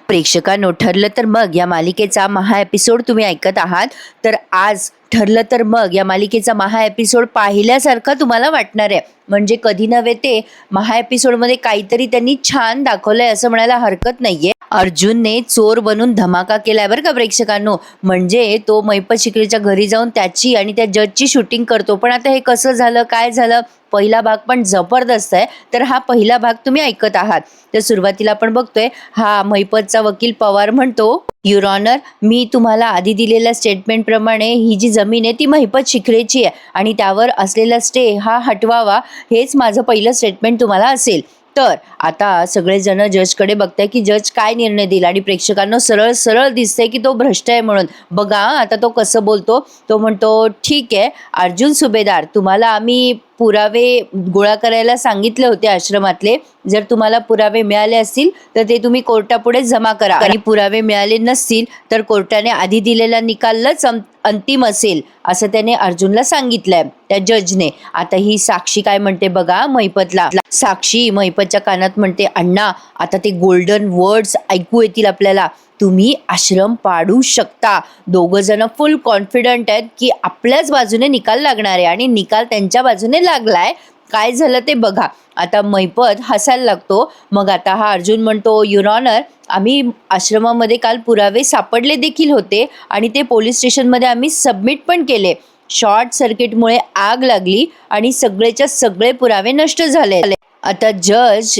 प्रेक्षकांनो, ठरलं तर मग या मालिकेचा महा एपिसोड तुम्ही ऐकत आहात. तर आज ठरलं तर मग या मालिकेचा महा एपिसोड पाहिल्यासारखा तुम्हाला वाटणार आहे. म्हणजे कधी नव्हे ते महा एपिसोडमध्ये काहीतरी त्यांनी छान दाखवलंय असं म्हणायला हरकत नाहीये. अर्जुनने चोर बनून धमाका केलाय बरं का प्रेक्षकांनो. म्हणजे तो महिपत शिकलेच्या घरी जाऊन त्याची आणि त्या जजची शूटिंग करतो. पण आता हे कसं झालं, काय झालं, पहिला भाग पण जबरदस्त आहे. तर हा पहिला भाग तुम्ही ऐकत आहात. तर सुरुवातीला आपण बघतोय, हा महिपतचा वकील पवार म्हणतो, युअर ऑनर, मी तुम्हाला आधी दिलेल्या स्टेटमेंट प्रमाणे ही जी जमीन आहे ती महिपत शिखरेची आहे आणि त्यावर असलेला स्टे हा हटवावा, हेच माझं पहिलं स्टेटमेंट तुम्हाला असेल. तर आता सगळेजण जजकडे बघताय की जज काय निर्णय दिला आणि प्रेक्षकांना सरळ सरळ दिसतंय की तो भ्रष्ट आहे म्हणून. बघा आता तो कसं बोलतो. तो म्हणतो, ठीक आहे अर्जुन सुभेदार, तुम्हाला आम्ही पुरावे गोळा करायला सांगितले होते आश्रमातले. जर तुम्हाला पुरावे मिळाले असतील तर ते तुम्ही कोर्टापुढे जमा करा आणि पुरावे मिळाले नसतील तर कोर्टाने आधी दिलेला निकालच अंतिम असेल, असं त्याने अर्जुनला सांगितलंय त्या जजने. आता ही साक्षी काय म्हणते बघा महिपतला. साक्षी महिपतच्या कानात म्हणते, अण्णा आता ते गोल्डन वर्ड्स ऐकू येतील आपल्याला. तुम्ही आश्रम पाडू शकता. दोघं जण फुल कॉन्फिडंट आहेत की आपल्याच बाजूने निकाल लागणार आहे आणि निकाल त्यांच्या बाजूने लागलाय. काय झालं ते बघा. आता महिपत हसायला लागतो. मग आता हा अर्जुन म्हणतो, युअर ऑनर, आम्ही आश्रमामध्ये काल पुरावे सापडले देखील होते आणि ते पोलीस स्टेशनमध्ये आम्ही सबमिट पण केले. शॉर्ट सर्किटमुळे आग लागली आणि सगळेच्या सगळे पुरावे नष्ट झाले. आता जज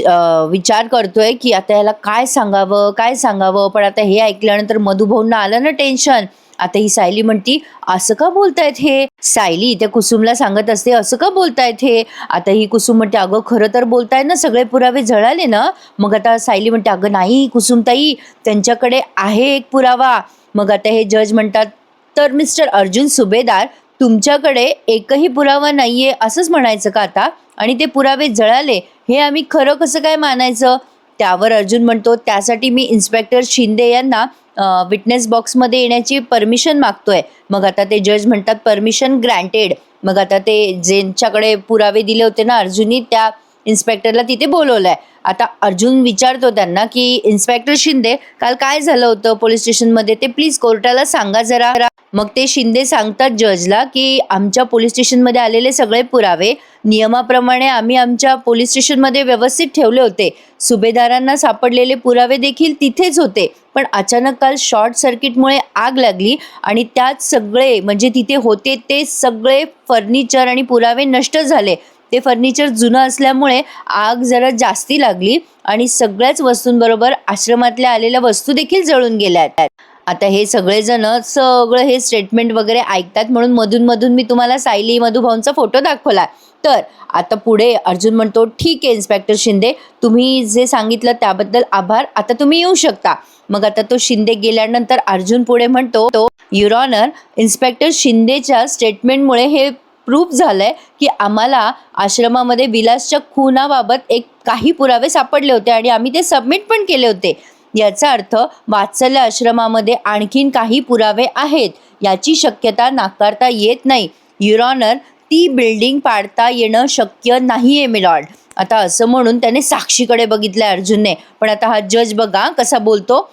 विचार करतोय की आता याला काय सांगावं. पण आता हे ऐकल्यानंतर मधुभाऊंना आलं ना टेन्शन. आता ही सायली म्हणती, असं का बोलतायत हे. सायली त्या कुसुमला सांगत असते, असं का बोलतायत हे. आता ही कुसुम म्हणते, अगं खरं तर बोलतायत ना, सगळे पुरावे जळाले ना. मग आता सायली म्हणते, अगं नाही कुसुमताई, त्यांच्याकडे आहे एक पुरावा. मग आता हे जज म्हणतात, तर मिस्टर अर्जुन सुभेदार, तुमच्याकडे एकही पुरावा नाहीये असंच म्हणायचं का आता. आणि ते पुरावे जळाले हे आम्ही खरं कसं काय मानायचं. त्यावर अर्जुन म्हणतो, त्यासाठी मी इन्स्पेक्टर शिंदे यांना विटनेस बॉक्समध्ये येण्याची परमिशन मागतोय. मग आता ते जज म्हणतात, परमिशन ग्रँटेड. मग आता ते ज्यांच्याकडे पुरावे दिले होते ना अर्जुननी, त्या इन्स्पेक्टरला तिथे बोलवलंय. आता अर्जुन विचारतो त्यांना की इन्स्पेक्टर शिंदे, काल काय झालं होतं पोलीस स्टेशनमध्ये ते प्लीज कोर्टाला सांगा जरा. मग ते शिंदे सांगतात जजला की आमच्या पोलीस स्टेशनमध्ये आलेले सगळे पुरावे नियमाप्रमाणे आम्ही आमच्या पोलीस स्टेशनमध्ये व्यवस्थित ठेवले होते. सुभेदारांना सापडलेले पुरावे देखील तिथेच होते. पण अचानक काल शॉर्ट सर्किटमुळे आग लागली आणि त्यात सगळे म्हणजे तिथे होते ते सगळे फर्निचर आणि पुरावे नष्ट झाले. ते फर्निचर जुनं असल्यामुळे आग जरा जास्ती लागली आणि सगळ्याच वस्तूंबरोबर आश्रमातल्या आलेल्या वस्तू देखील जळून गेल्या. आता हे सगळेजण सगळं हे स्टेटमेंट वगैरे ऐकतात म्हणून मधून मधून मी तुम्हाला सायली मधुभाऊंचा फोटो दाखवला. तर आता पुढे अर्जुन म्हणतो, ठीक आहे इन्स्पेक्टर शिंदे, तुम्ही जे सांगितलं त्याबद्दल आभार, आता तुम्ही येऊ शकता. मग आता तो शिंदे गेल्यानंतर अर्जुन पुढे म्हणतो, युअर ऑनर, इन्स्पेक्टर शिंदेच्या स्टेटमेंटमुळे हे प्रूफ झालंय की आम्हाला आश्रमामध्ये विलासच्या खुनाबाबत काही पुरावे सापडले होते आणि आम्ही ते सबमिट पण केले होते. याचा अर्थ वात्सल्य आश्रमामध्ये आणखीन काही पुरावे आहेत याची शक्यता नाकारता येत नाही. युअर ऑनर, ती बिल्डिंग पाडता येणं शक्य नाहीये मिलॉर्ड. आता असं म्हणून त्याने साक्षीकडे बघितलंय अर्जुनने. पण आता हा जज बघा कसा बोलतो,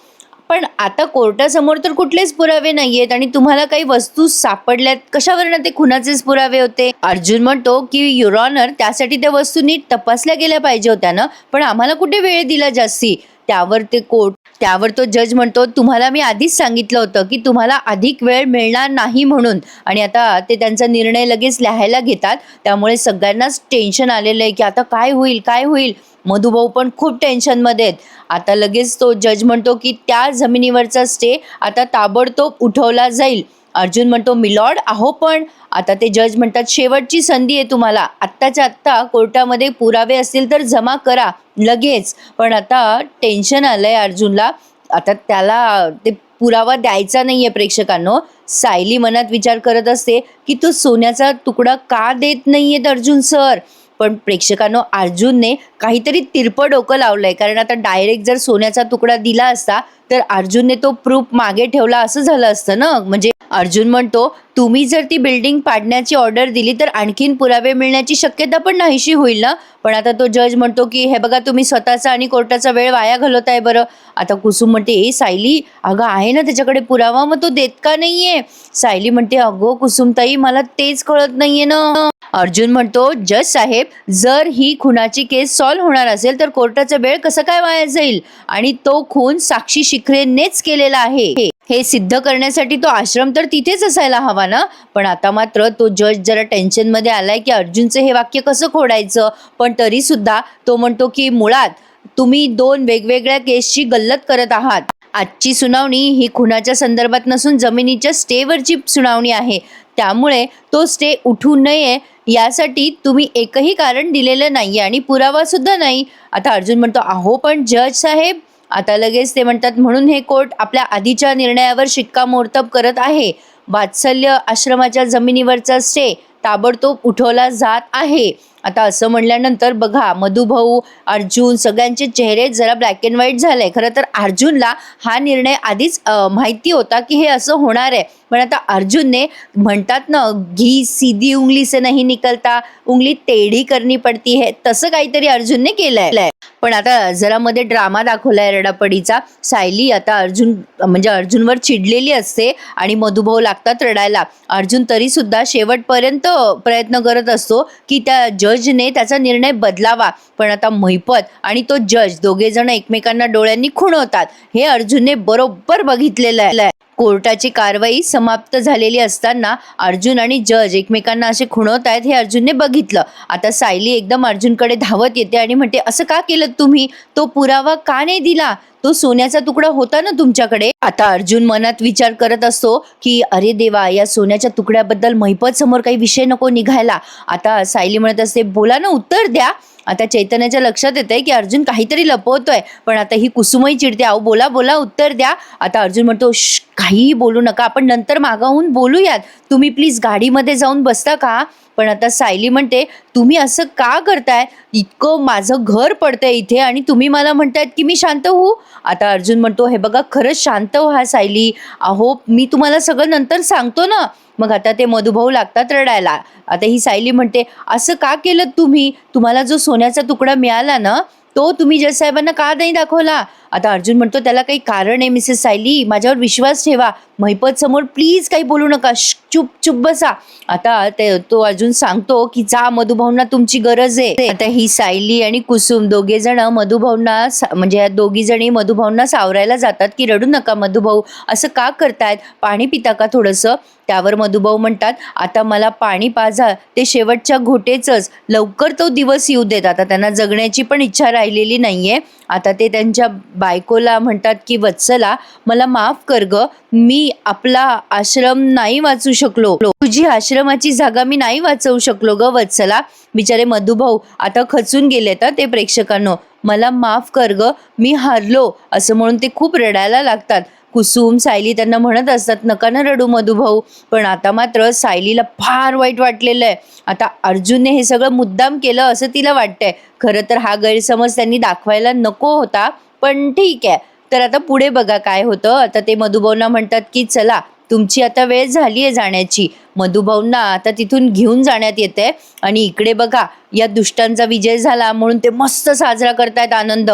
पण आता कोर्टासमोर तर कुठलेच पुरावे नाहीयेत आणि तुम्हाला काही वस्तू सापडल्यात, कशावरनं ते खुनाचेच पुरावे होते. अर्जुन म्हणतो की युअर ऑनर, त्यासाठी त्या वस्तू नीट तपासल्या गेल्या पाहिजे होत्या ना, पण आम्हाला कुठे वेळ दिला जास्ती. त्यावर तो जज म्हणतो, तुम्हाला मी आधीच सांगितलं होतं की तुम्हाला अधिक वेळ मिळणार नाही म्हणून. आणि आता ते त्यांचा निर्णय लगेच लिहायला घेतात. त्यामुळे सगळ्यांनाच टेन्शन आलेलं आहे की आता काय होईल. मधुभाऊ पण खूप टेन्शनमध्ये आहेत. आता लगेच तो जज म्हणतो की त्या जमिनीवरचा स्टे आता ताबडतोब उठवला जाईल. अर्जुन म्हणतो, मिलॉर्ड अहो पण. आता ते जज म्हणतात, शेवटची संधी आहे तुम्हाला, आत्ताच्या आत्ता कोर्टामध्ये पुरावे असतील तर जमा करा लगेच. पण आता टेन्शन आलंय अर्जुनला. आता त्याला ते पुरावा द्यायचा नाहीये. प्रेक्षकांनो, सायली मनात विचार करत असते की तो सोन्याचा तुकडा का देत नाहीयेत अर्जुन सर. पण प्रेक्षकांनो, अर्जुनने काहीतरी तिरपं डोकं लावलंय. कारण आता डायरेक्ट जर सोन्याचा तुकडा दिला असता तर अर्जुनने तो प्रूफ मागे ठेवला असं झालं असतं ना. म्हणजे अर्जुन म्हणतो, तुम्ही जर ती बिल्डिंग पाडण्याची ऑर्डर दिली तर आणखीन पुरावे मिळण्याची शक्यता पण नाहीशी होईल ना. पण आता तो जज म्हणतो की हे बघा, तुम्ही स्वतःचा आणि कोर्टाचा वेळ वाया घालवताय बरं. आता कुसुम म्हणते, ए सायली, अगं आहे ना त्याच्याकडे पुरावा, मग तो देत का नाहीये. सायली म्हणते, अगो कुसुमताई, मला तेच कळत नाहीये ना. अर्जुन म्हणतो, जज साहेब, जर ही खुनाची केस सॉल्व्ह होणार असेल तर कोर्टाचा वेळ कसं काय वाया जाईल. आणि तो खून साक्षी शिखरेनेच केलेला आहे हे सिद्ध करण्यासाठी तो आश्रम तर तिथेच असायला हवा ना. पण आता मात्र तो जज जरा टेन्शन मध्ये आलाय की अर्जुनचं हे वाक्य कसं खोडायचं. पण तरी सुद्धा तो म्हणतो की मुळात तुम्ही 2 वेगवेगळ्या केसची गल्लत करत आहात. आजची सुनावणी ही खुनाच्या संदर्भात नसून जमिनीच्या स्टेवरची सुनावणी आहे. त्यामुळे तो स्टे उठू नये यासाठी तुम्ही एकही कारण दिलेलं नाहीये आणि पुरावा सुद्धा नाही. आता अर्जुन म्हणतो, अहो पण जज साहेब. आता लगेच ते म्हणतात, म्हणून हे कोर्ट आपल्या आधीच्या निर्णयावर शिक्कामोर्तब करत आहे. वात्सल्य आश्रमाच्या जमिनीवरचा स्टे ताबडतोब उठवला जात आहे. आता असं म्हणल्यानंतर बघा, मधुभाऊ, अर्जुन सगळ्यांचे चेहरे जरा ब्लॅक अँड व्हाईट झाले. खरं तर अर्जुनला हा निर्णय आधीच माहिती होता की हे असं होणार आहे. पण आता अर्जुनने, म्हणतात ना, घी सीधी उंगली से नहीं निकलता, उंगली टेढ़ी करनी पडती है, तसं काहीतरी अर्जुनने केलंय. पण आता जरा मध्ये ड्रामा दाखवलाय रडापडीचा. सायली आता अर्जुनवर चिडलेली असते आणि मधुभाऊ लागतात रडायला. अर्जुन तरी सुद्धा शेवटपर्यंत प्रयत्न करत असतो की त्या जजने त्याचा निर्णय बदलावा. पण आता महिपत आणि तो जज दोघे जण एकमेकांना डोळ्यांनी खुणवतात. हे अर्जुनने बरोबर बघितलेलं आहे. कोर्टाची कारवाई समाप्त झालेली असताना अर्जुन आणि जज एकमेकांना असे खुणवतायत हे अर्जुनने बघितलं. आता सायली एकदम अर्जुनकडे धावत येते आणि म्हणते, असं का केलं तुम्ही. तो पुरावा का नाही दिला. तो सोन्याचा तुकडा होता ना तुमच्याकडे. आता अर्जुन मनात विचार करत असतो की अरे देवा, या सोन्याच्या तुकड्याबद्दल महिपत समोर काही विषय नको निघायला. आता सायली म्हणत असते, बोला ना, उत्तर द्या. आता चैतन्याच्या लक्षात येतंय की अर्जुन काहीतरी लपवतोय. पण आता ही कुसुमही चिडते, अहो बोला बोला, उत्तर द्या. आता अर्जुन म्हणतो, काहीही बोलू नका, आपण नंतर मागाहून बोलूयात. तुम्ही प्लीज गाडीमध्ये जाऊन बसता का. पण आता सायली म्हणते, तुम्ही असं का करताय. इतकं माझं घर पडतंय इथे आणि तुम्ही मला म्हणतायत की मी शांत होऊ. आता अर्जुन म्हणतो, हे बघा, खरंच शांत व्हा सायली. अहो मी तुम्हाला सगळं नंतर सांगतो ना. मग आता ते मधुभाऊ लागतात रडायला. आता ही सायली म्हणते, असं का केलं तुम्ही. तुम्हाला जो सोन्याचा तुकडा मिळाला ना, तो तुम्ही जज साहेबांना का नाही दाखवला. आता अर्जुन म्हणतो, त्याला काही कारण आहे मिसेस सायली, माझ्यावर विश्वास ठेवा. महिपत समोर प्लीज काही बोलू नका, चुप चुप बसा. आता तो अर्जुन सांगतो की जा, मधुभाऊंना तुमची गरज आहे. आता ही सायली आणि कुसुम दोघे जण मधुभाऊंना म्हणजे या दोघी जणी मधुभाऊंना सावरायला जातात की रडू नका मधुभाऊ, असं का करतायत, पाणी पिता का थोडंसं. त्यावर मधुभाऊ म्हणतात, आता मला पाणी पाजा, ते शेवटच्या घोटेचंच, लवकर तो दिवस येऊ देत. आता त्यांना जगण्याची पण इच्छा राहिलेली नाहीये. आता ते त्यांच्या बायकोला म्हणतात की वत्सला, मला माफ कर ग, मी आपला आश्रम नाही वाचू शकलो, तुझी आश्रमाची जागा मी नाही वाचवू शकलो ग वत्सला. बिचारे मधुभाऊ आता खचून गेलेत ते प्रेक्षकांनो, मला माफ कर ग, मी हारलो, असं म्हणून ते खूप रडायला लागतात. कुसुम, सायली त्यांना म्हणत असतात, नका ना रडू मधुभाऊ. पण आता मात्र सायलीला फार वाईट वाटलेलं आहे. आता अर्जुनने हे सगळं मुद्दाम केलं असं तिला वाटतंय. खरं तर हा गैरसमज त्यांनी दाखवायला नको होता, पण ठीक आहे. तर आता पुढे बघा काय होतं. आता ते मधुभाऊंना म्हणतात की चला, तुमची आता वेळ झाली आहे जाण्याची. मधुभाऊंना आता तिथून घेऊन जाण्यात येते आणि इकडे बघा, या दुष्टांचा विजय झाला म्हणून ते मस्त साजरा करतायत आनंद.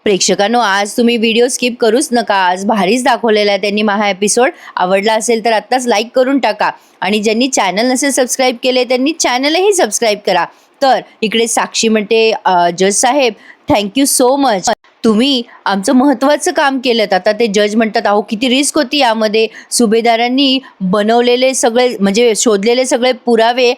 प्रेक्षकांनो, आज तुम्ही व्हिडिओ स्किप करूच नका. आज भारीच दाखवलेला आहे त्यांनी हा एपिसोड. आवडला असेल तर आत्ताच लाईक करून टाका आणि ज्यांनी चॅनल नसेल सबस्क्राईब केले त्यांनी चॅनलही सबस्क्राईब करा. तर इकडे साक्षी म्हणते, जज साहेब, थँक्यू सो मच, तुम्ही आमचं महत्त्वाचं काम केलं. आता ते जज म्हणतात, अहो किती रिस्क होती यामध्ये. सुभेदारांनी बनवलेले सगळे म्हणजे शोधलेले सगळे पुरावे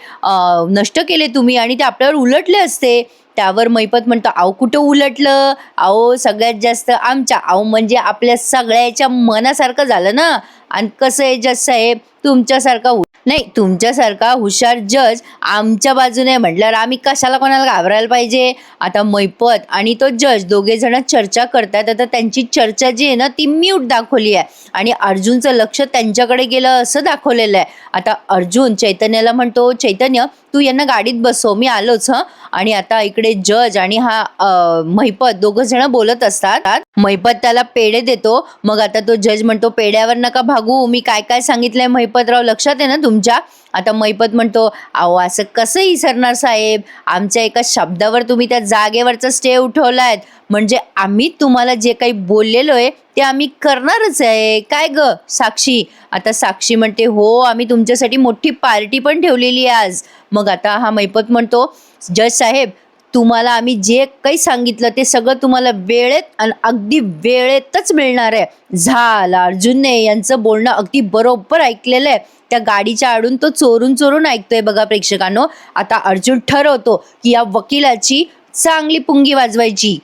नष्ट केले तुम्ही आणि ते आपल्यावर उलटले असते. त्यावर महिपत म्हणतो, अहो कुठं उलटलं, अहो सगळ्यात जास्त आमच्या, अहो म्हणजे आपल्या सगळ्याच्या मनासारखं झालं ना. आणि कसं आहे जज साहेब, तुमच्यासारखा नाही, तुमच्यासारखा हुशार जज आमच्या बाजूने म्हटल्यावर आम्ही कशाला कोणाला घाबरायला पाहिजे. आता महिपत आणि तो जज दोघे जण चर्चा करतात. आता त्यांची चर्चा जी आहे ना ती म्यूट दाखवली आहे आणि अर्जुनचं लक्ष त्यांच्याकडे गेलं असं दाखवलेलं आहे. आता अर्जुन चैतन्याला म्हणतो, चैतन्य तू यांना गाडीत बसव, मी आलोच हं. आणि आता इकडे जज आणि हा महिपत दोघं जण बोलत असतात. महिपत त्याला पेढे देतो. मग आता तो जज म्हणतो, पेढ्यावर नका भागू, मी काय काय सांगितलंय महिपतराव लक्षात आहे ना तुमच्या? आता महिपत म्हणतो, अहो असं कसं विसरणार साहेब, आमच्या एका शब्दावर तुम्ही त्या जागेवरचा स्टे उठवलायत, म्हणजे आम्ही तुम्हाला जे काही बोललेलो आहे ते आम्ही करणारच आहे. काय ग साक्षी? आता साक्षी म्हणते, हो आम्ही तुमच्यासाठी मोठी पार्टी पण ठेवलेली आहे आज. मग आता हा महिपत म्हणतो, जज साहेब तुम्हाला आम्ही जे काही सांगितलं ते सगळं तुम्हाला वेळेत आणि अगदी वेळेतच मिळणार आहे. झाला, अर्जुनने यांचं बोलणं अगदी बरोबर ऐकलेलं आहे. त्या गाडीच्या आडून तो चोरून चोरून ऐकतोय बघा प्रेक्षकांनो. आता अर्जुन ठरवतो की या वकिलाची चांगली पुंगी वाजवायची.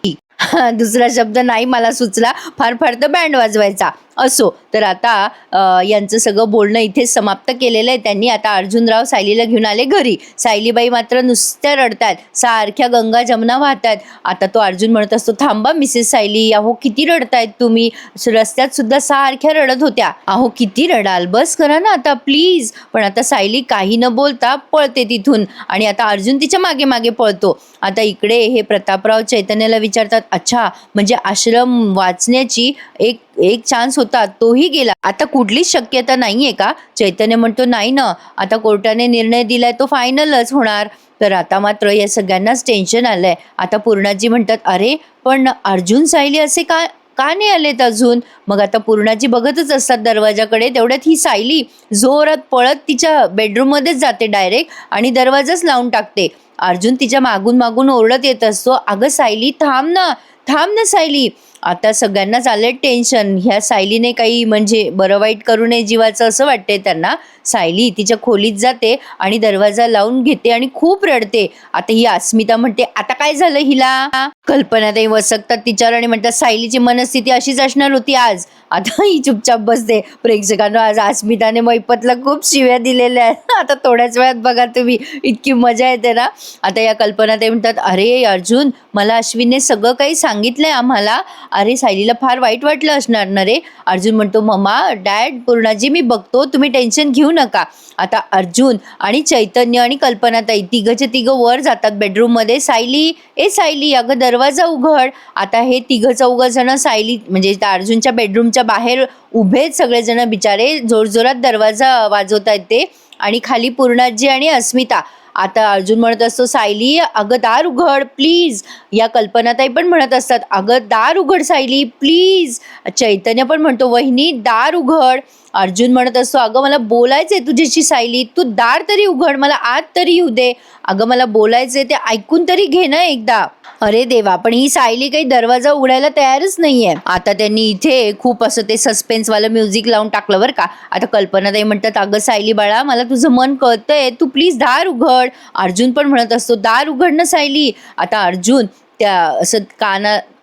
दुसरा शब्द नाही मला सुचला, फार फार तर बँड वाजवायचा. असो, तर आता यांचं सगळं बोलणं इथेच समाप्त केलेलं आहे त्यांनी. आता अर्जुनराव सायलीला घेऊन आले घरी. सायलीबाई मात्र नुसत्या रडतात, सारख्या गंगा जमुना वाहतात. आता तो अर्जुन म्हणत असतो, थांबा मिसेस सायली, अहो किती रडतायत तुम्ही, रस्त्यात सुद्धा सारख्या रडत होत्या, अहो किती रडाल, बस करा ना आता प्लीज. पण आता सायली काही न बोलता पळते तिथून आणि आता अर्जुन तिच्या मागे मागे पळतो. आता इकडे हे प्रतापराव चैतन्याला विचारतात, अच्छा म्हणजे आश्रम वाचण्याची एक एक चान्स होता तोही गेला, आता कुठलीच शक्यता नाहीये का? चैतन्य म्हणतो, नाही ना, आता कोर्टाने निर्णय दिलाय तो फायनलच होणार. तर आता मात्र या सगळ्यांनाच टेन्शन आलंय. आता पूर्णाजी म्हणतात, अरे पण अर्जुन सायली असे का का नाही आलेत अजून? मग आता पूर्णाजी बघतच असतात दरवाजाकडे. तेवढ्यात ही सायली जोरात पळत तिच्या बेडरूम मध्येच जाते डायरेक्ट आणि दरवाजाच लावून टाकते. अर्जुन तिच्या मागून मागून ओरडत येत असतो, अगं सायली थांब ना, थांब ना सायली. आता सगळ्यांनाच आले टेन्शन, ह्या सायलीने काही म्हणजे बरं वाईट करू नये जीवाचं असं वाटतंय त्यांना. सायली तिच्या खोलीत जाते आणि दरवाजा लावून घेते आणि खूप रडते. आता ही अस्मिता म्हणते, आता काय झालं हिला? कल्पनाताई वसकतात तिच्यावर आणि म्हणतात, सायलीची मनस्थिती अशीच असणार होती आज. आता ही चुपचाप बसते. प्रेक्षकांना आज अस्मिताने महिपतला खूप शिव्या दिलेल्या आहेत. आता थोड्याच वेळात बघा तुम्ही, इतकी मजा येते ना. आता या कल्पनाताई म्हणतात, अरे अर्जुन मला अश्विनने सगळं काही सांगितलंय आम्हाला, अरे सायलीला फार वाईट वाटलं असणार ना रे. अर्जुन म्हणतो, मम्मा डॅड पूर्णाजी मी बघतो, तुम्ही टेन्शन घेऊ नका. आता अर्जुन आणि चैतन्य आणि कल्पनाताई तिघंचे तिघं वर जातात बेडरूम मध्ये. सायली, ए सायली अगं दरवाजा उघड. आता हे तिघं चौघं जण सायली म्हणजे त्या अर्जुनच्या बेडरूमच्या बाहेर उभेच सगळेजण बिचारे, जोरजोरात दरवाजा वाजवत आहेत ते. आणि खाली पूर्णाजी आणि अस्मिता. आता अर्जुन म्हणत असतो, सायली अगं दार उघड प्लीज. या कल्पनाताई पण म्हणत असतात, अगं दार उघड सायली प्लीज. चैतन्य पण म्हणतो, वहिनी दार उघड. अर्जुन म्हणत असतो, अगं मला बोलायचंय तुझ्याशी सायली, तू दार तरी उघड, मला आत तरी येऊ दे. अगं मला बोलायचंय ते ऐकून तरी घे ना एकदा. अरे देवा, पण ही सायली काही दरवाजा उघडायला तयारच नाहीये. आता त्यांनी इथे खूप असं ते सस्पेन्स वालं म्युझिक लावून टाकलं बरं का. आता कल्पनाताई म्हणतात, अगं सायली बाळा मला तुझं मन कळतंय, तू प्लीज दार उघड. अर्जुन पण म्हणत असतो, दार उघड ना सायली. आता अर्जुन त्या असं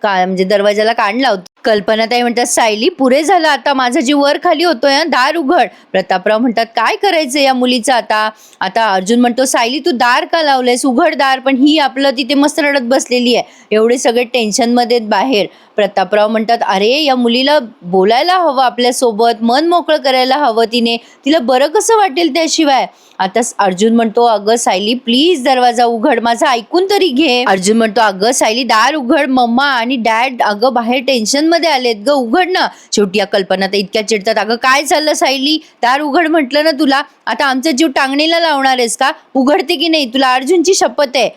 म्हणजे दरवाजाला कान लावतो. कल्पनाताई म्हणतात, सायली पुरे झालं आता, माझा जीव वर खाली होतोय, दार उघड. प्रतापराव म्हणतात, काय करायचं या मुलीचं आता? आता अर्जुन म्हणतो, सायली तू दार का लावलंयस, उघड दार. पण ही आपलं तिथे मस्त रडत बसलेली आहे. एवढे सगळे टेन्शन मध्ये बाहेर. प्रतापराव म्हणतात, अरे या मुलीला बोलायला हवं आपल्यासोबत, मन मोकळं करायला हवं तिने, तिला बरं कसं वाटेल त्याशिवाय. आता अर्जुन म्हणतो, अगं सायली प्लीज दरवाजा उघड, माझं ऐकून तरी घे. अर्जुन म्हणतो, अगं सायली दार उघड, मम्मा आणि डॅड अगं बाहेर टेन्शन मध्ये आलेत ग, उघड ना. शेवटी या कल्पना तर इतक्या चिडतात, अगं काय चाललं सायली, दार उघड म्हटलं ना तुला, आता आमचा जीव टांगणीला लावणार आहेस का? उघडते की नाही, तुला अर्जुनची शपथ आहे.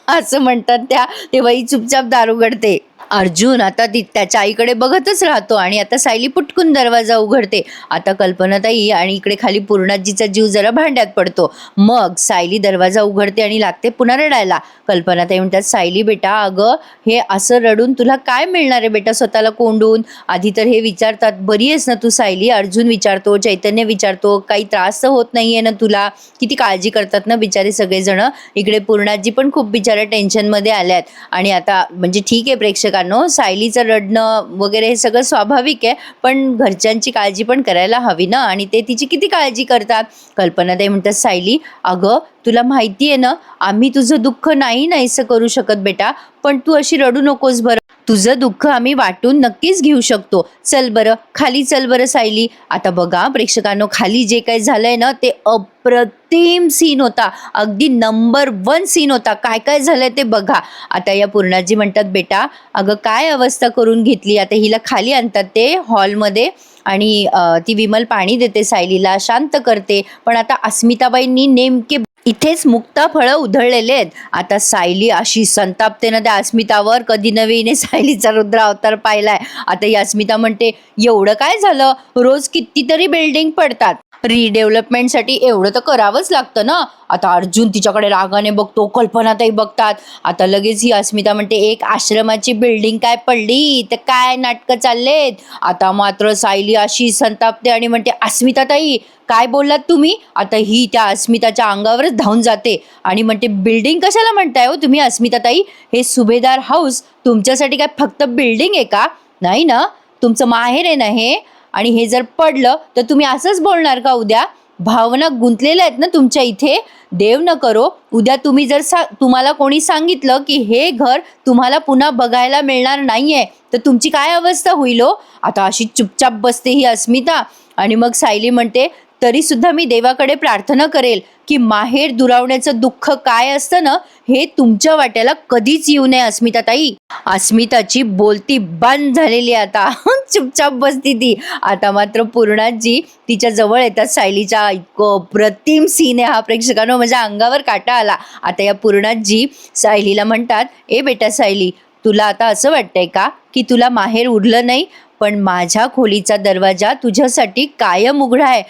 असं म्हणतात त्या, तेव्हा ही चुपचाप दार उघडते. अर्जुन आता त्याच्या आईकडे बघतच राहतो आणि आता सायली पुटकून दरवाजा उघडते. आता कल्पनाताई आणि इकडे खाली पूर्णाजीचा जीव जरा भांड्यात पडतो. मग सायली दरवाजा उघडते आणि लागते पुन्हा रडायला. कल्पनाताई म्हणतात, सायली बेटा अगं हे असं रडून तुला काय मिळणार आहे बेटा स्वतःला कोंडून? आधी तर हे विचारतात, बरी आहेस ना तू सायली? अर्जुन विचारतो, चैतन्य विचारतो, काही त्रास तर होत नाहीये ना तुला? किती काळजी करतात ना बिचारे सगळेजण. इकडे पूर्णाजी पण खूप बिचाऱ्या टेन्शन मध्ये आल्यात. आणि आता म्हणजे ठीक आहे प्रेक्षकांनो, सायलीचं रडणं वगैरे हे सगळं स्वाभाविक आहे, पण घरच्यांची काळजी पण करायला हवी ना, आणि ते तिची किती काळजी करतात. कल्पनाताई म्हणतात, सायली अगं तुला माहिती आहे ना आम्ही तुझं दुःख नाहीसं करू शकत बेटा, पण तू अशी रडू नकोस बरं. तुझं दुःख आम्ही वाटून नक्कीच घेऊ शकतो. चल बरं, खाली चल बरं सायली. आता बघा प्रेक्षकांनो, खाली जे काही झालंय ना ते अप्रतिम सीन होता. अगदी नंबर 1 सीन होता. काय काय झालंय ते बघा. आता या पूर्णाजी म्हणतात, बेटा अगं काय अवस्था करून घेतली. आता हिला खाली आणतात ते हॉलमध्ये आणि ती विमल पाणी देते सायलीला, शांत करते. पण आता अस्मिताबाईंनी नेमके इथेच मुक्ताफळं उधळलेले आहेत. आता सायली अशी संतापते ना त्या अस्मितावर, कधी नव्हे हिने सायलीचा रुद्र अवतार पाहिलाय. आता ही अस्मिता म्हणते, एवढं काय झालं, रोज कितीतरी बिल्डिंग पडतात, रिडेव्हलपमेंटसाठी एवढं तर करावंच लागतं ना. आता अर्जुन तिच्याकडे रागाने बघतो, कल्पनाताई बघतात. आता लगेच ही अस्मिता म्हणते, एक आश्रमाची बिल्डिंग काय पडली तर काय नाटकं चाललेत. आता मात्र सायली अशी संतापते आणि म्हणते, अस्मिताताई काय बोललात तुम्ही. आता ही त्या अस्मिताच्या अंगावरच धावून जाते आणि म्हणते, बिल्डिंग कशाला म्हणताय हो तुम्ही अस्मिताताई. हे सुभेदार हाऊस तुमच्यासाठी काय फक्त बिल्डिंग आहे का. नाही ना, तुमचं माहेर आहे ना हे. आणि हे जर पडलं तर तुम्ही असंच बोलणार का उद्या. भावना गुंतलेल्या आहेत ना तुमच्या इथे. देव न करो उद्या तुम्ही जर तुम्हाला कोणी सांगितलं की हे घर तुम्हाला पुन्हा बघायला मिळणार नाहीये तर तुमची काय अवस्था होईल हो. आता अशी चुपचाप बसते ही अस्मिता आणि मग सायली म्हणते, तरी सुद्धा मी देवाकडे प्रार्थना करेल की माहेर दुरावण्याचं दुःख काय असतं ना हे तुमच्या वाट्याला कधीच येऊ नये अस्मिताताई. अस्मिताची बोलती बंद झालेली आता चुपचाप बसती ती. आता मात्र पूर्णाजी तिच्या जवळ येतात सायलीच्या. इतकं प्रतिम सीन आहे हा प्रेक्षकांनो, माझ्या अंगावर काटा आला. आता या पूर्णाजी सायलीला म्हणतात, ए बेटा सायली, तुला आता असं वाटतंय का की तुला माहेर उरलं नाही. पण माझ्या खोलीचा दरवाजा तुझ्यासाठी कायम उघडा आहे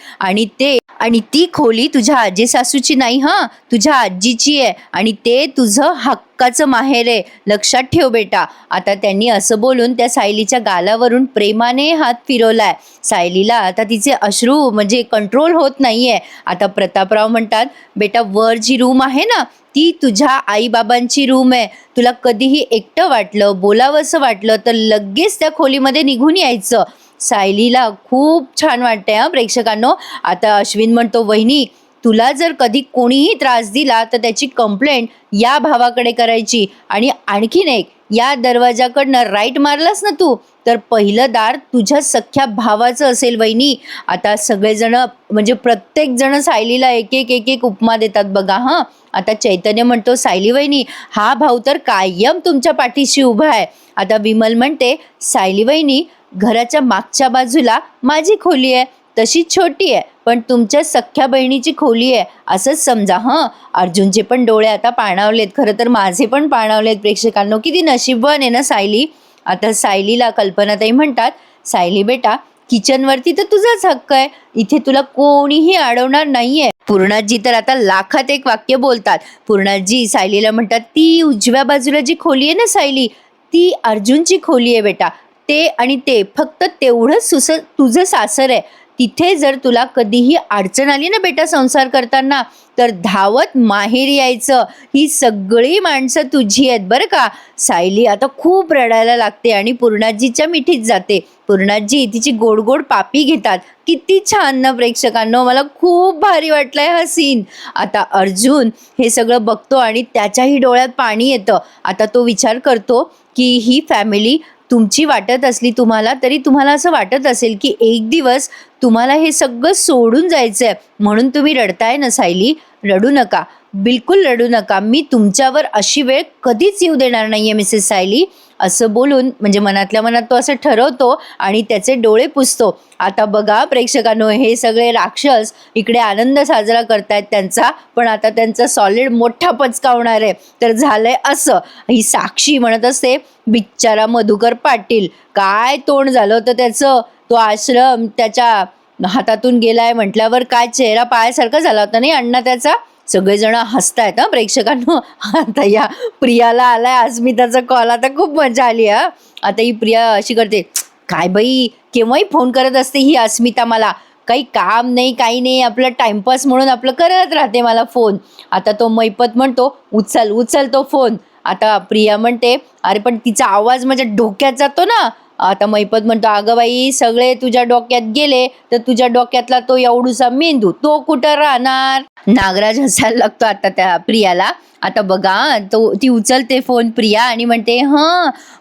आणि ती खोली तुझ्या आजी सासूची नाही, हा तुझ्या आजीची आहे आणि ते तुझं हक्काचं माहेर आहे, लक्षात ठेव बेटा. आता त्यांनी असं बोलून त्या सायलीच्या गालावरून प्रेमाने हात फिरवलाय. सायलीला आता तिचे अश्रू म्हणजे कंट्रोल होत नाहीये. आता प्रतापराव म्हणतात, बेटा वर जी रूम आहे ना ती तुझ्या आईबाबांची रूम आहे. तुला कधीही एकटं वाटलं, बोलावंसं वाटलं तर लगेच त्या खोलीमध्ये निघून यायचं. सायलीला खूप छान वाटतंय हा प्रेक्षकांनो. आता अश्विन म्हणतो, वहिनी तुला जर कधी कोणीही त्रास दिला तर त्याची कंप्लेंट या भावाकडे करायची. आणि आणखीन एक, या दरवाजाकडनं राईट मारलास ना तू तर पहिलं दार तुझ्या सख्या भावाचं असेल वहिनी. आता सगळेजण म्हणजे प्रत्येक जण सायलीला एक एक उपमा देतात बघा. हां आता चैतन्य म्हणतो, सायली वहिनी हा भाऊ तर कायम तुमच्या पाठीशी उभा आहे. आता विमल म्हणते, सायली वहिनी घराच्या मागच्या बाजूला माझी खोली आहे, तशी छोटी आहे पण तुमच्या सख्या बहिणीची खोली आहे असंच समजा. हं अर्जुनचे पण डोळे आता पाणावलेत, खरं तर माझे पण पाणावलेत प्रेक्षकांनो. किती नशीबवान आहे ना सायली. आता सायलीला कल्पनाताई म्हणतात, सायली बेटा किचनवरती तर तुझाच हक्क आहे, इथे तुला कोणीही अडवणार नाहीये. पूर्णाजी तर आता लाखात एक वाक्य बोलतात. पूर्णाजी सायलीला म्हणतात, ती उजव्या बाजूला जी खोली आहे ना सायली ती अर्जुनची खोली आहे बेटा. ते आणि ते फक्त तेवढंच तुझं सासर आहे. तिथे जर तुला कधीही अडचण आली ना बेटा संसार करताना तर धावत माहेरी यायचं. ही सगळी माणसं तुझी आहेत बरं का. सायली आता खूप रडायला लागते आणि पूर्णाजीच्या मिठीत जाते. पूर्णाजी तिची गोड गोड पापी घेतात. किती छान ना प्रेक्षकांनो, मला खूप भारी वाटलंय हा सीन. आता अर्जुन हे सगळं बघतो आणि त्याच्याही डोळ्यात पाणी येतं. आता तो विचार करतो की ही फॅमिली तुमची वाटत असली तुम्हाला तरी तुम्हाला असं वाटत असेल की एक दिवस तुम्हाला हे सगळं सोडून जायचंय म्हणून तुम्ही रडताय ना सायली. रडू नका, बिलकुल रडू नका. मी तुमच्यावर अशी वेळ कधीच येऊ देणार नाहीये मिसेस सायली. असं बोलून म्हणजे मनातल्या मनात तो असं ठरवतो आणि त्याचे डोळे पुसतो. आता बघा प्रेक्षकांनो, हे सगळे राक्षस इकडे आनंद साजरा करतायत त्यांचा, पण आता त्यांचा सॉलिड मोठा पचका होणार आहे. तर झालंय असं, ही साक्षी म्हणत असते, बिचारा मधुकर पाटील काय तोंड झालं होतं त्याचं. तो आश्रम त्याच्या हातातून गेलाय म्हटल्यावर काय चेहरा पायासारखा झाला होता नाही अण्णा त्याचा. सगळेजण हसतायत हा प्रेक्षकांनो. आता या प्रियाला आलाय अस्मिताचा कॉल. आता खूप मजा आली हा. आता ही प्रिया अशी करते, काय बाई केव्हाही फोन करत असते ही अस्मिता मला, काही काम नाही काही नाही, आपलं टाइमपास म्हणून आपलं करत राहते मला फोन. आता तो मैपत म्हणतो, उचल उचल तो फोन. आता प्रिया म्हणते, अरे पण तिचा आवाज माझ्या डोक्यात जातो ना. आता मैपत म्हणतो, अगं बाई सगळे तुझ्या डोक्यात गेले तर तुझ्या डोक्यातला तो एवढूसा मेंदू तो कुठं राहणार. नागराज हसायला लागतो आता त्या प्रियाला. आता बघा ती उचलते फोन प्रिया आणि म्हणते,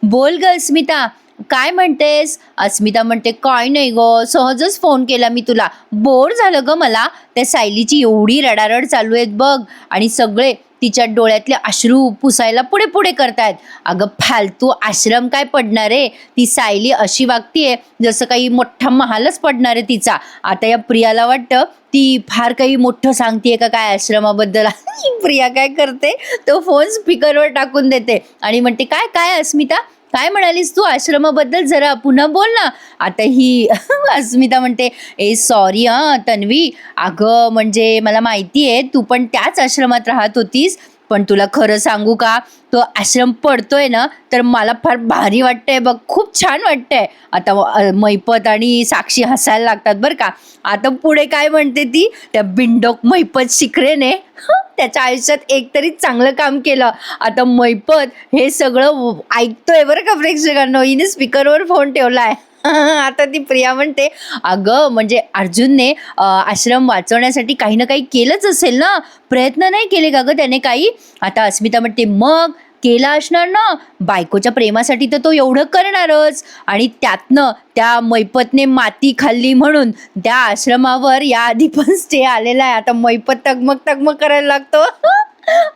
बोल ग अस्मिता, काय म्हणतेस. अस्मिता म्हणते, काय नाही ग, सहजच फोन केला मी तुला, बोर झालं ग मला. त्या सायलीची एवढी रडारड चालू आहेत बघ आणि सगळे तिच्या डोळ्यातले अश्रू पुसायला पुढे पुढे करतायत. अगं फालतू आश्रम काय पडणार आहे, ती सायली अशी वागतीये जसं काही मोठा महालच पडणार आहे तिचा. आता या प्रियाला वाटतं ती फार काही मोठं सांगतेय का काय आश्रमाबद्दल. प्रिया काय करते, तो फोन स्पीकरवर टाकून देते आणि म्हणते, काय काय अस्मिता, काय म्हणालीस तू आश्रमाबद्दल, जरा पुन्हा बोल ना. आता ही अस्मिता म्हणते, सॉरी तन्वी, अगं म्हणजे मला माहिती आहे तू पण त्याच आश्रमात राहत होतीस, पण तुला खरं सांगू का, तो आश्रम पडतोय ना तर मला फार भारी वाटतंय बघ, खूप छान वाटतंय. आता मैपत आणि साक्षी हसायला लागतात बरं का. आता पुढे काय म्हणते ती, त्या बिंडोक मैपत शिखरेने त्याच्या आयुष्यात एकतरी चांगलं काम केलं. आता मैपत हे सगळं ऐकतोय बरं का प्रेक्षकांनो, हिने स्पीकरवर फोन ठेवलाय. आता ती प्रिया म्हणते, अगं म्हणजे अर्जुनने आश्रम वाचवण्यासाठी काही ना काही केलंच असेल ना, प्रयत्न नाही केले का गं त्याने काही. आता अस्मिता म्हणते, मग केला असणार ना, बायकोच्या प्रेमासाठी तर तो एवढं करणारच. आणि त्यातनं त्या मैपतने माती खाल्ली म्हणून त्या आश्रमावर या आधी पण स्टे आलेला आहे. आता मैपत तगमग तगमग करायला लागतो.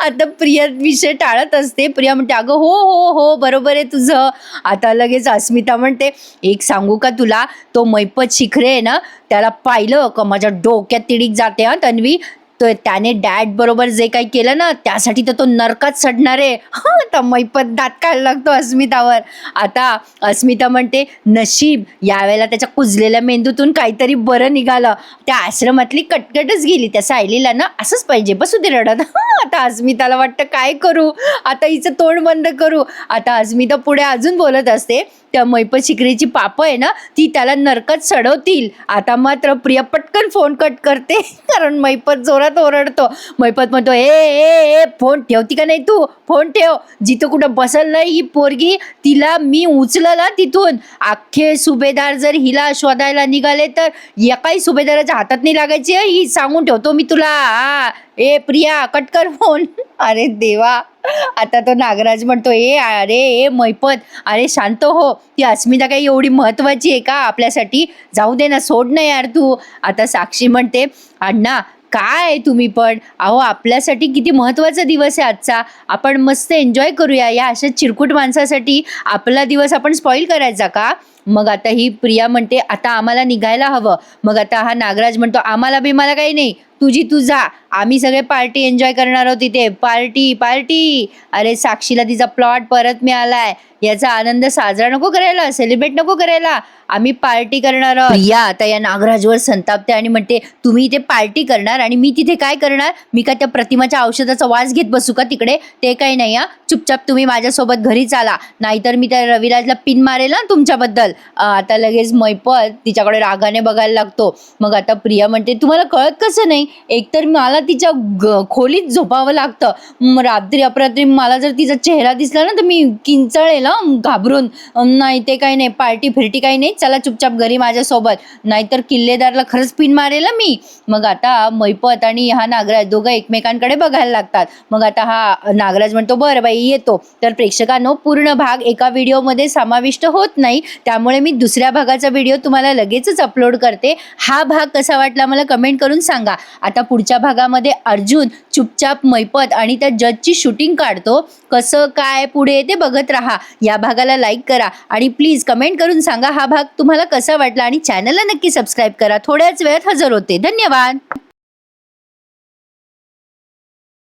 आता प्रिया विषय टाळत असते. प्रिया म्हणते, अगं हो हो हो बरोबर आहे तुझं. आता लगेच अस्मिता म्हणते, एक सांगू का तुला, तो मैपत शिखरे आहे ना, त्याला पाहिलं का माझ्या डोक्यात तिडीक जाते तन्वी. तो त्याने डॅड बरोबर जे काही केलं ना त्यासाठी तर तो नरकात सडणार आहे. तर मैपत दात काढायला लागतो अस्मितावर. आता अस्मिता म्हणते, नशीब यावेळेला त्याच्या कुजलेल्या मेंदूतून काहीतरी बरं निघालं, त्या आश्रमातली कटकटच गेली. त्या सायलीला ना असंच पाहिजे, बसू दे रडत. आता अस्मिताला वाटतं काय करू, आता हिचं तोंड बंद करू. आता अस्मिता पुढे अजून बोलत असते, त्या मैपत शिकरीची पाप आहे ना ती त्याला नरकात सडवतील. आता मात्र प्रिया पटकन फोन कट करते कारण मैपत जोरात ओरडतो. मैपत म्हणतो, ए फोन ठेवती का नाही तू, फोन ठेव. जिथं कुठं बसल नाही ही पोरगी, तिला मी उचलला तिथून. अख्खे सुभेदार जर हिला शोधायला निघाले तर एकाही सुभेदाराच्या हातात नाही लागायची ही, सांगून ठेवतो मी तुला. ए प्रिया कट कर फोन. अरे देवा. आता तो नागराज म्हणतो, अरे मैपत, अरे शांत हो, ती अस्मिता काही एवढी महत्वाची आहे का आपल्यासाठी, जाऊ दे ना, सोड ना यार तू. आता साक्षी म्हणते, अण्णा काय तुम्ही पण, अहो आपल्यासाठी किती महत्त्वाचा दिवस आहे आजचा, आपण मस्त एन्जॉय करूया. या अशा चिरकुट माणसासाठी आपला दिवस आपण स्पॉईल करायचा का. मग आता ही प्रिया म्हणते, आता आम्हाला निघायला हवं. मग आता हा नागराज म्हणतो, आम्हाला बिमाला काही नाही, तुझी तू जा, आम्ही सगळे पार्टी एन्जॉय करणार आहोत तिथे, पार्टी पार्टी. अरे साक्षीला तिचा प्लॉट परत मिळालाय, याचा आनंद साजरा नको करायला, सेलिब्रेट नको करायला, आम्ही पार्टी करणार आहोत. प्रिया आता या नागराजवर संतापते आणि म्हणते, तुम्ही इथे पार्टी करणार आणि मी तिथे काय करणार, मी का त्या प्रतिमाच्या औषधाचा वास घेत बसू का तिकडे, ते काही नाही. चुपचाप तुम्ही माझ्यासोबत घरी चाला, नाहीतर मी त्या रविराजला पिन मारेल ना तुमच्याबद्दल. आता लगेच मैपत तिच्याकडे रागाने बघायला लागतो. मग आता प्रिया म्हणते, तुम्हाला कळत कसं नाही, एकतर मला तिच्या खोलीत झोपावं लागतं, रात्री अपरात्री मला जर तिचा चेहरा दिसला ना तर मी किंचाळेल घाबरून. नाही ते काही नाही, पार्टी फिरटी काही नाही, चला चुपचाप घरी माझ्यासोबत, नाहीतर किल्लेदारला खरंच पिन मारेल मी. मग आता मैपत आणि हा नागराज दोघं एकमेकांकडे बघायला लागतात. मग आता हा नागराज म्हणतो, बरं बाई येतो. तर प्रेक्षकांनो, पूर्ण भाग एका व्हिडिओमध्ये समाविष्ट होत नाही, त्यामुळे मी दुसऱ्या भागाचा व्हिडिओ तुम्हाला लगेचच अपलोड करते. हा भाग कसा वाटला मला कमेंट करून सांगा. आता पुढच्या भागामध्ये अर्जुन चुपचाप मैपत आणि त्या जजची शूटिंग काढतो, कसं काय पुढे ते बघत राहा. या भागाला लाईक करा आणि प्लीज कमेंट करून सांगा हा भाग तुम्हाला कसा वाटला आणि चॅनलला नक्की सबस्क्राईब करा. थोड्याच वेळात हजर होते. धन्यवाद.